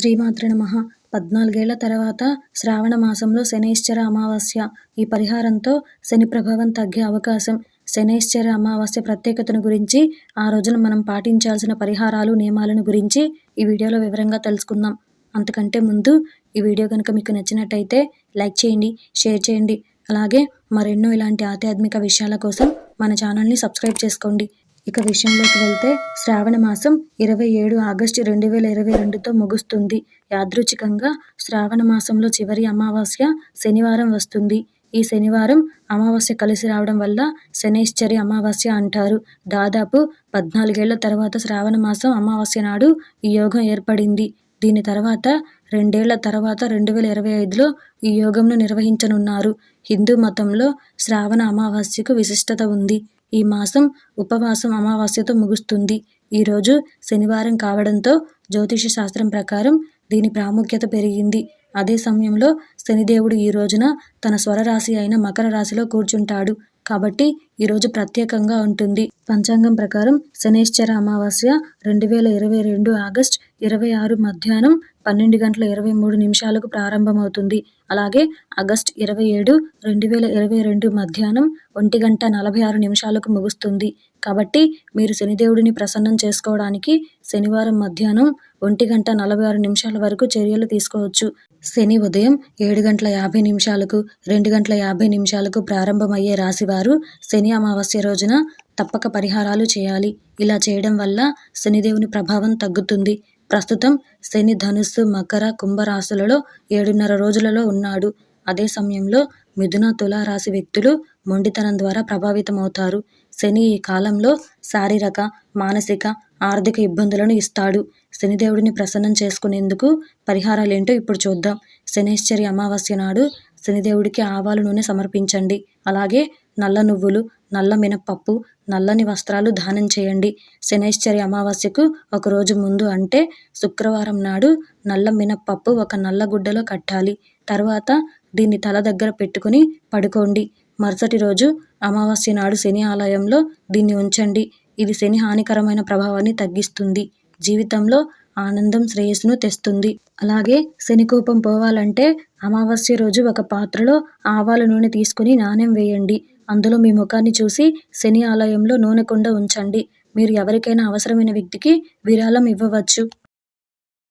శ్రీమాత్రే నమః. 14 ఏళ్ల తర్వాత శ్రావణ మాసంలో శనైశ్చర అమావాస్య. ఈ పరిహారంతో శని ప్రభావం తగ్గే అవకాశం. శనైశ్చర అమావాస్య ప్రత్యేకతను గురించి, ఆ రోజున మనం పాటించాల్సిన పరిహారాలు, నియమాలను గురించి ఈ వీడియోలో వివరంగా తెలుసుకుందాం. అంతకంటే ముందు ఈ వీడియో కనుక మీకు నచ్చినట్టయితే లైక్ చేయండి, షేర్ చేయండి. అలాగే మరెన్నో ఇలాంటి ఆధ్యాత్మిక విషయాల కోసం మన ఛానల్ని సబ్స్క్రైబ్ చేసుకోండి. ఇక విషయంలోకి వెళ్తే, శ్రావణ మాసం 27 ఆగస్టు 2022తో ముగుస్తుంది. యాదృచ్ఛికంగా శ్రావణ మాసంలో చివరి అమావాస్య శనివారం వస్తుంది. ఈ శనివారం అమావాస్య కలిసి రావడం వల్ల శనైశ్చరి అమావాస్య అంటారు. దాదాపు 14 ఏళ్ల తర్వాత శ్రావణ మాసం అమావాస్య నాడు ఈ యోగం ఏర్పడింది. దీని తర్వాత 2 ఏళ్ల తర్వాత 2025లో ఈ యోగంను నిర్వహించనున్నారు. హిందూ మతంలో శ్రావణ అమావాస్యకు విశిష్టత ఉంది. ఈ మాసం ఉపవాసం అమావాస్యతో ముగుస్తుంది. ఈరోజు శనివారం కావడంతో జ్యోతిష శాస్త్రం ప్రకారం దీని ప్రాముఖ్యత పెరిగింది. అదే సమయంలో శనిదేవుడు ఈ రోజున తన స్వరరాశి అయిన మకర రాశిలో కూర్చుంటాడు. కాబట్టి ఈరోజు ప్రత్యేకంగా ఉంటుంది. పంచాంగం ప్రకారం శనైశ్చర అమావాస్య 2022 ఆగస్టు 26 మధ్యాహ్నం 12:23 ప్రారంభమవుతుంది. అలాగే ఆగస్టు 27, 2022 మధ్యాహ్నం 1:46 ముగుస్తుంది. కాబట్టి మీరు శనిదేవుడిని ప్రసన్నం చేసుకోవడానికి శనివారం మధ్యాహ్నం 1:46 వరకు చర్యలు తీసుకోవచ్చు. శని ఉదయం 7:50, 2:50 ప్రారంభమయ్యే రాశివారు శని అమావాస్య రోజున తప్పక పరిహారాలు చేయాలి. ఇలా చేయడం వల్ల శనిదేవుని ప్రభావం తగ్గుతుంది. ప్రస్తుతం శని ధనుస్సు, మకర, కుంభ రాశులలో 7.5 రోజులలో ఉన్నాడు. అదే సమయంలో మిథున, తుల రాశి వ్యక్తులు మొండితనం ద్వారా ప్రభావితమవుతారు. శని ఈ కాలంలో శారీరక, మానసిక, ఆర్థిక ఇబ్బందులను ఇస్తాడు. శనిదేవుడిని ప్రసన్నం చేసుకునేందుకు పరిహారాలేంటో ఇప్పుడు చూద్దాం. శనైశ్చరి అమావాస్య నాడు శనిదేవుడికి ఆవాల నూనె సమర్పించండి. అలాగే నల్ల నువ్వులు, నల్ల మినప్పప్పు, నల్లని వస్త్రాలు దానం చేయండి. శనైశ్చరి అమావాస్యకు ఒకరోజు ముందు అంటే శుక్రవారం నాడు నల్ల మినప్పప్పు ఒక నల్ల గుడ్డలో కట్టాలి. తర్వాత దీన్ని తల దగ్గర పెట్టుకుని పడుకోండి. మరుసటి రోజు అమావాస్య నాడు శని ఆలయంలో దీన్ని ఉంచండి. ఇది శని హానికరమైన ప్రభావాన్ని తగ్గిస్తుంది. జీవితంలో ఆనందం, శ్రేయస్సును తెస్తుంది. అలాగే శని కోపం పోవాలంటే అమావాస్య రోజు ఒక పాత్రలో ఆవాల నూనె తీసుకుని నాణెం వేయండి. అందులో మీ ముఖాన్ని చూసి శని ఆలయంలో నూనె కుండ ఉంచండి. మీరు ఎవరికైనా అవసరమైన వ్యక్తికి విరాళం ఇవ్వవచ్చు.